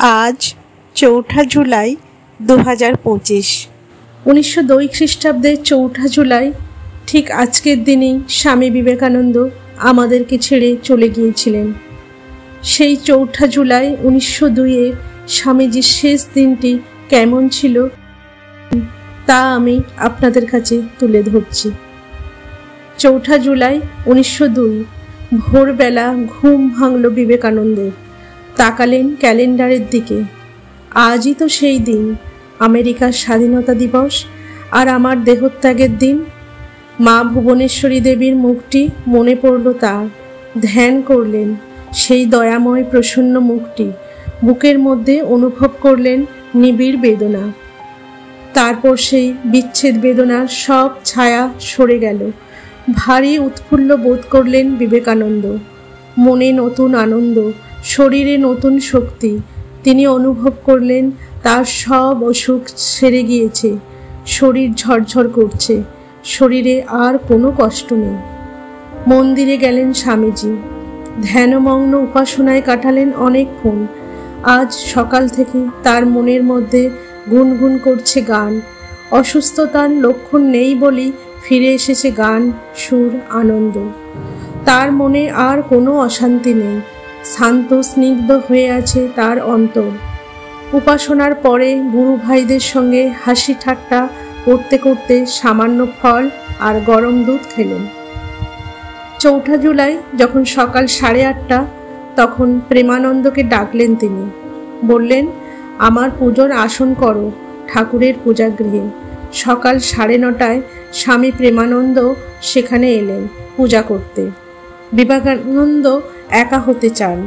আজ ৪ঠা জুলাই ২০২৫। ১৯০২ খ্রিস্টাব্দের ৪ঠা জুলাই ঠিক আজকের দিনেই স্বামী বিবেকানন্দ আমাদেরকে ছেড়ে চলে গিয়েছিলেন। সেই ৪ঠা জুলাই ১৯০২-এ স্বামীজির শেষ দিনটি কেমন ছিল তা আমি আপনাদের কাছে তুলে ধরছি। ৪ঠা জুলাই ১৯০২ ভোরবেলা ঘুম ভাঙল বিবেকানন্দের। তাকালেন ক্যালেন্ডারের দিকে। আজই তো সেই দিন, আমেরিকার স্বাধীনতা দিবস আর আমার দেহত্যাগের দিন। মা ভুবনেশ্বরী দেবীর মুখটি মনে পড়ল তার। ধ্যান করলেন সেই দয়াময় প্রসন্ন মুখটি। বুকের মধ্যে অনুভব করলেন নিবিড় বেদনা। তারপর সেই বিচ্ছেদ বেদনার সব ছায়া সরে গেল। ভারী উৎফুল্ল বোধ করলেন বিবেকানন্দ। মনে নতুন আনন্দ, শরীরে নতুন শক্তি। তিনি অনুভব করলেন তার সব অসুখ সেরে গিয়েছে। শরীর ঝরঝর করছে, শরীরে আর কোনো কষ্ট নেই। মন্দিরে গেলেন স্বামীজি। ধ্যানমগ্ন উপাসনায় কাটালেন অনেকক্ষণ। আজ সকাল থেকে তার মনের মধ্যে গুনগুন করছে গান। অসুস্থতার লক্ষণ নেই বলেই ফিরে এসেছে গান, সুর, আনন্দ। তার মনে আর কোনো অশান্তি নেই। শান্ত স্নিগ্ধ হয়ে আছে তার অন্তর। উপাসনার পরে গুরু ভাইদের সঙ্গে হাসি ঠাট্টা করতে করতে সামান্য ফল আর গরম দুধ খেলেন। ৪ঠা জুলাই যখন সকাল 8:30, তখন প্রেমানন্দকে ডাকলেন তিনি। বললেন, আমার পুজোর আসন করো ঠাকুরের পূজাগৃহে। সকাল 9:30টায় স্বামী প্রেমানন্দ সেখানে এলেন পূজা করতে। বিবেকানন্দ একা হতে চান।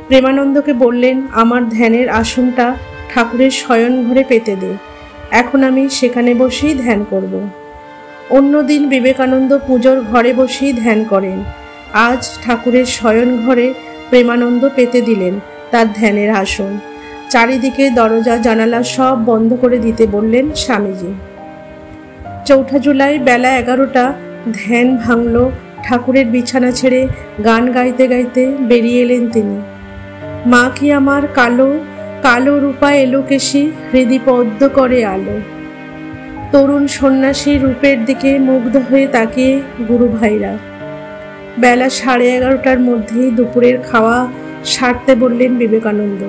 প্রেমানন্দকে বললেন, আমার ধ্যানের আসনটা ঠাকুরের শয়ন ঘরে পেতে দে, এখন আমি সেখানে বসেই ধ্যান করব। অন্যদিন বিবেকানন্দ পুজোর ঘরে বসেই ধ্যান করেন। আজ ঠাকুরের শয়ন ঘরে প্রেমানন্দ পেতে দিলেন তার ধ্যানের আসন। চারিদিকে দরজা জানালা সব বন্ধ করে দিতে বললেন স্বামীজি। ৪ঠা জুলাই বেলা 11টা ধ্যান ভাঙল। ঠাকুরের বিছানা ছেড়ে গান গাইতে গাইতে বেরিয়ে এলেন তিনি। মা কি আমার কালো কালো রূপা এলো কেশি, হৃদি পদ্ম করে আলো। তরুণ সন্ন্যাসী রূপের দিকে মুগ্ধ হয়ে তাকিয়ে গুরু ভাইরা। বেলা 11:30টার মধ্যেই দুপুরের খাওয়া সারতে বললেন বিবেকানন্দ।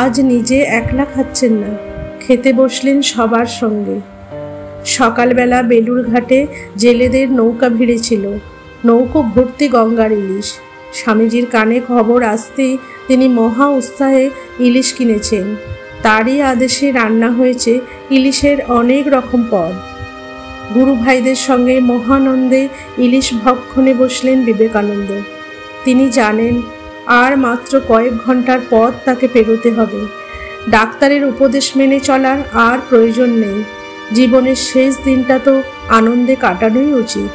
আজ নিজে একলা খাচ্ছেন না, খেতে বসলেন সবার সঙ্গে। সকালবেলা বেলুর ঘাটে জেলেদের নৌকা ভিড়েছিল, নৌকো ভর্তি গঙ্গার ইলিশ। স্বামীজির কানে খবর আসতেই তিনি মহা উৎসাহে ইলিশ কিনেছেন। তারই আদেশে রান্না হয়েছে ইলিশের অনেক রকম পদ। গুরু ভাইদের সঙ্গে মহানন্দে ইলিশ ভক্ষণে বসলেন বিবেকানন্দ। তিনি জানেন আর মাত্র কয়েক ঘন্টার পথ তাকে পেরোতে হবে। ডাক্তারের উপদেশ মেনে চলার আর প্রয়োজন নেই। জীবনের শেষ দিনটা তো আনন্দে কাটানোই উচিত।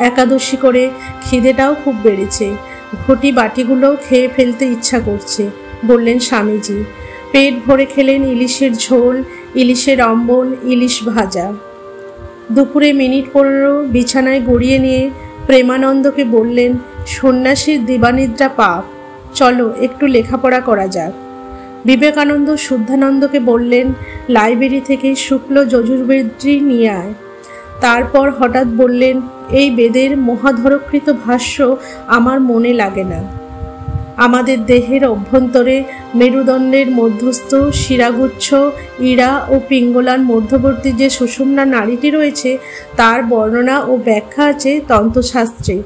একাদশী করে খিদেটাও খুব বেড়েছে। ঘটি বাটিগুলোও খেয়ে ফেলতে ইচ্ছা করছে, বললেন স্বামীজি। পেট ভরে খেলেন ইলিশের ঝোল, ইলিশের অম্বল, ইলিশ ভাজা। দুপুরে মিনিট 15 বিছানায় গড়িয়ে নিয়ে প্রেমানন্দকে বললেন, সন্ন্যাসীর দিবানিদ্রা পাপ, চলো একটু লেখাপড়া করা যাক। বিবেকানন্দ শুদ্ধানন্দকে বললেন, লাইব্রেরি থেকে শুক্ল যজুর্বেদী নিয়ে আয়। তারপর হঠাৎ বললেন, এই বেদের মহাধরকৃত ভাষ্য আমার মনে লাগে না। আমাদের দেহের অভ্যন্তরে মেরুদণ্ডের মধ্যস্থ শিরাগুচ্ছ, ইড়া ও পিঙ্গলার মধ্যবর্তী যে সুষুম্না নাড়িটি রয়েছে তার বর্ণনা ও ব্যাখ্যা আছে তন্ত্রশাস্ত্রে।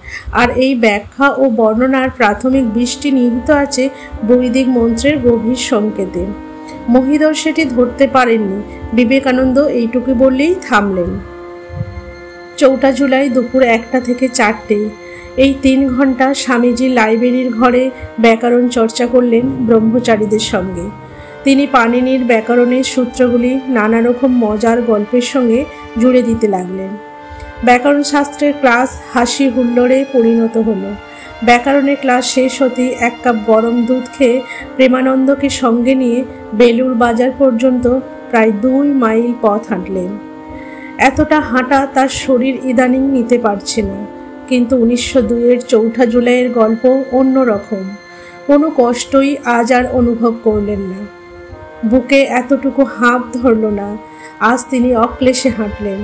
আর এই ব্যাখ্যা ও বর্ণনার প্রাথমিক বৃষ্টি নিহিত আছে বৈদিক মন্ত্রের গভীর সংকেতে। মহিধর সেটি ধরতে পারেননি। বিবেকানন্দ এইটুকু বললেই থামলেন। ৪ঠা জুলাই দুপুর 1টা থেকে 4টে, এই 3 ঘন্টা স্বামীজি লাইব্রেরির ঘরে ব্যাকরণ চর্চা করলেন ব্রহ্মচারীদের সঙ্গে। তিনি পাণিনির ব্যাকরণের সূত্রগুলি নানা রকম মজার গল্পের সঙ্গে জুড়ে দিতে লাগলেন। ব্যাকরণ শাস্ত্রের ক্লাস হাসি হুল্লোড়ে পরিণত হলো। ব্যাকরণের ক্লাস শেষ হতেই 1 কাপ গরম দুধ খেয়ে প্রেমানন্দকে সঙ্গে নিয়ে বেলুর বাজার পর্যন্ত প্রায় 2 মাইল পথ হাঁটলেন। এতটা হাঁটা তার শরীর ইদানিং নিতে পারছে না। কিন্তু 1902-এর ৪ঠা জুলাইয়ের গল্প অন্যরকম। কোনো কষ্টই আজ আর অনুভব করলেন না। বুকে এতটুকু হাঁপ ধরল না। আজ তিনি অক্লেশে হাঁটলেন।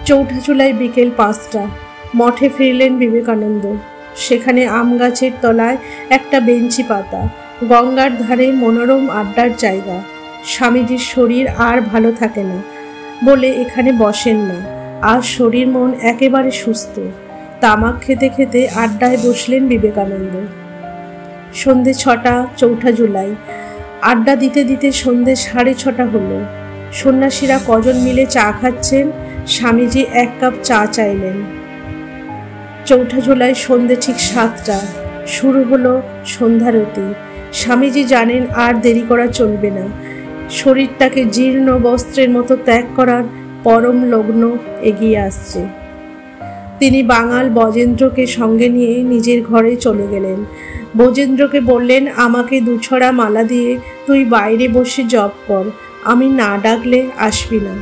৪ঠা জুলাই বিকেল ৫টা। মঠে ফিরলেন বিবেকানন্দ। সেখানে আম গাছের তলায় একটা বেঞ্চি পাতা, গঙ্গার ধারে মনোরম আড্ডার জায়গা। স্বামীজির শরীর আর ভালো থাকে না বলে এখানে বসেন না। আর শরীর মন একেবারে সুস্থ। তামাক খেতে খেতে আড্ডায় বসলেন বিবেকানন্দ। সন্ধে ৬টা, ৪ঠা জুলাই। আড্ডা দিতে দিতে সন্ধে ৬:৩০ হলো। সন্ন্যাসীরা কজন মিলে চা খাচ্ছেন। স্বামীজি ১ কাপ চা চাইলেন। ৪ঠা জুলাই সন্ধে ঠিক ৭টা। শুরু হলো সন্ধ্যারতি। স্বামীজি জানেন আর দেরি করা চলবে না। শরীরটাকে জীর্ণ বস্ত্রের মতো ত্যাগ করার পরম লগ্ন এগিয়ে আসছে। তিনি বাঙাল বজেন্দ্রকে সঙ্গে নিয়ে নিজের ঘরে চলে গেলেন। বজেন্দ্রকে বললেন, আমাকে ২ ছড়া মালা দিয়ে তুই বাইরে বসে জপ কর, আমি না ডাকলে আসবি না।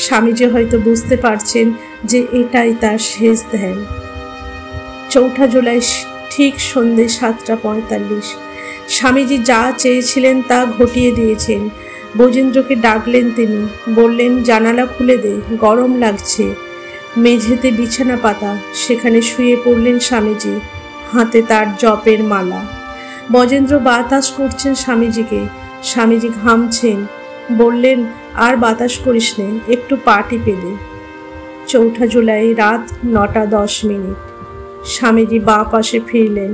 স্বামীজি হয়তো বুঝতে পারছেন যে এটাই তার শেষ ধ্যান। ৪ঠা জুলাই ঠিক সন্ধে ৭:৪৫। স্বামীজি যা চেয়েছিলেন তা ঘটিয়ে দিয়েছেন। বজেন্দ্রকে ডাকলেন তিনি। বললেন, জানালা খুলে দে, গরম লাগছে। মেঝেতে বিছানা পাতা, সেখানে শুয়ে পড়লেন স্বামীজি, হাতে তার জপের মালা। বজেন্দ্র বাতাস করছেন স্বামীজিকে। স্বামীজি ঘামছেন। বললেন, আর বাতাস করিস নে, একটু পা টিপে দে। ৪ঠা জুলাই রাত ৯:১০। স্বামীজি বাঁ পাশে ফিরলেন।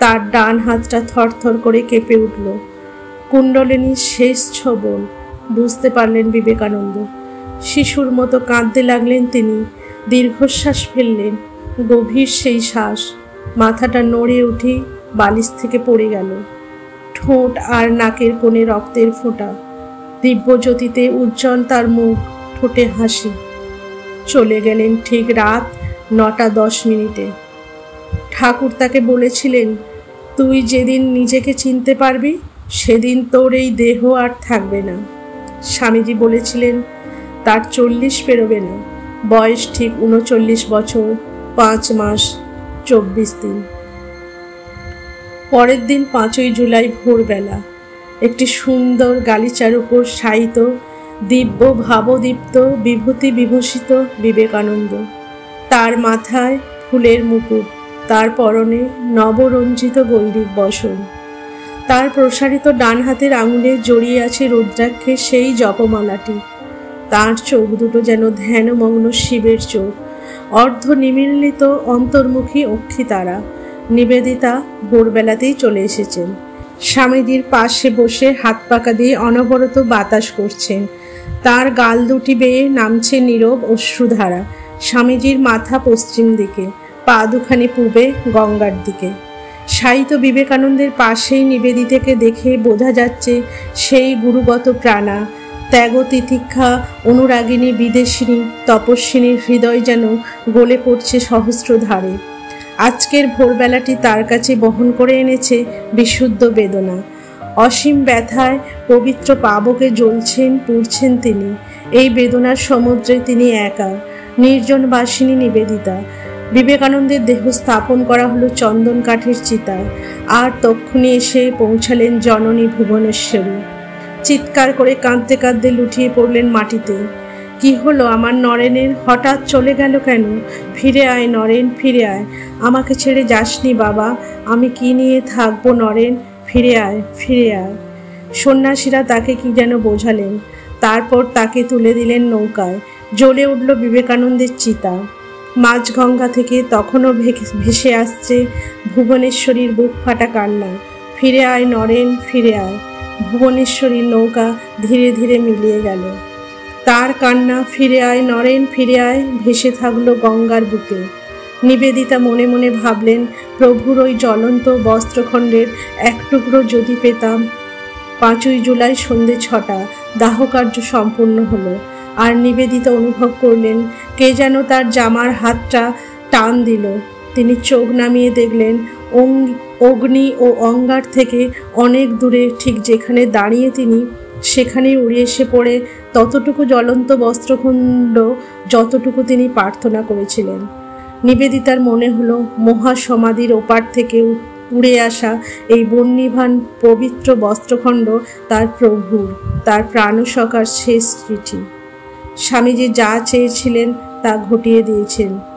তার ডান হাতটা থরথর করে কেঁপে উঠল। কুণ্ডলিনীর শেষ ছোবল বুঝতে পারলেন বিবেকানন্দ। শিশুর মতো কাঁদতে লাগলেন তিনি। দীর্ঘশ্বাস ফেললেন। গভীর সেই শ্বাস। মাথাটা নড়ে উঠে বালিশ থেকে পড়ে গেল। ঠোঁট আর নাকের কোণে রক্তের ফোঁটা। দিব্যজ্যোতিতে উজ্জ্বল তার মুখ, ঠোঁটে হাসি। চলে গেলেন ঠিক রাত ৯:১০। ঠাকুর তাকে বলেছিলেন, তুই যেদিন নিজেকে চিনতে পারবি সেদিন তোর এই দেহ আর থাকবে না। স্বামীজি বলেছিলেন, তার ৪০ পেরোবে না। বয়স ঠিক ৩৯ বছর ৫ মাস ২৪ দিন। পরের দিন ৫ই জুলাই ভোরবেলা একটি সুন্দর গালিচার উপর শায়িত, দিব্য ভাবদীপ্ত, বিভূতি বিভূষিত বিবেকানন্দ। তার মাথায় ফুলের মুকুট, তার পরনে নবরঞ্জিত গৈরিক বসন। তার প্রসারিত ডান হাতের আঙুলে জড়িয়ে আছে রুদ্রাক্ষের সেই জপমালাটি। তার চোখ দুটো যেন ধ্যানমগ্ন শিবের চোখ, অর্ধ নিমীলিত অন্তর্মুখী অক্ষী তারা। নিবেদিতা ভোরবেলাতেই চলে এসেছেন। স্বামীজির পাশে বসে হাত পাকা দিয়ে অনবরত বাতাস করছেন। তার গাল দুটি বেয়ে নামছে নীরব অশ্রুধারা। স্বামীজির মাথা পশ্চিম দিকে, পা দুখানি পূবে গঙ্গার দিকে। শায়িত বিবেকানন্দের পাশেই নিবেদিতাকে দেখে বোঝা যাচ্ছে সেই গুরুগত প্রাণা, ত্যাগ তিতিক্ষা অনুরাগিনী বিদেশিনী তপস্বিনীর হৃদয় যেন গলে পড়ছে সহস্র ধারে। আজকের ভোরবেলাটি তার কাছে বহন করে এনেছে বিশুদ্ধ বেদনা। অসীম ব্যথায় পবিত্র পাবকে জ্বলছেন, পুড়ছেন তিনি। এই বেদনার সমুদ্রে তিনি একা, নির্জনবাসিনী নিবেদিতা। বিবেকানন্দের দেহ স্থাপন করা হলো চন্দন কাঠের চিতায়। আর তক্ষুনি এসে পৌঁছালেন জননী ভুবনেশ্বরী। চিৎকার করে কাঁদতে কাঁদতে লুটিয়ে পড়লেন মাটিতে। কি হলো আমার নরেনের? হঠাৎ চলে গেল কেন? ফিরে আয় নরেন, ফিরে আয়। আমাকে ছেড়ে যাসনি বাবা, আমি কি নিয়ে থাকবো নরেন? ফিরে আয়, ফিরে আয়। সন্ন্যাসীরা তাকে কি যেন বোঝালেন। তারপর তাকে তুলে দিলেন নৌকায়। জ্বলে উঠল বিবেকানন্দের চিতা। মাঝগঙ্গা থেকে তখনও ভেসে আসছে ভুবনেশ্বরীর বুক ফাটা কান্না। ফিরে আয় নরেন, ফিরে আয়। ভুবনেশ্বরীর নৌকা ধীরে ধীরে মিলিয়ে গেল। তার কান্না, ফিরে আয় নরেন, ফিরে আয়, ভেসে থাকলো গঙ্গার বুকে। নিবেদিতা মনে মনে ভাবলেন, প্রভুর ওই জ্বলন্ত বস্ত্রখণ্ডের এক টুকরো যদি পেতাম। ৫ই জুলাই সন্ধে ৬টা দাহকার্য সম্পূর্ণ হলো। আর নিবেদিতা অনুভব করলেন কে যেন তার জামার হাতটা টান দিল। তিনি চোখ নামিয়ে দেখলেন অগ্নি ও অঙ্গার থেকে অনেক দূরে, ঠিক যেখানে দাঁড়িয়ে তিনি, সেখানেই উড়ে এসে পড়ে ততটুকু জ্বলন্ত বস্ত্রখণ্ড যতটুকু তিনি প্রার্থনা করেছিলেন। নিবেদিতার মনে হলো মহাসমাধির ওপার থেকে উড়ে আসা এই বহ্নিভান পবিত্র বস্ত্রখণ্ড তার প্রভুর, তার প্রাণসখার শেষ চিঠি। স্বামীজি যা চেয়েছিলেন তা ঘটিয়ে দিয়েছেন।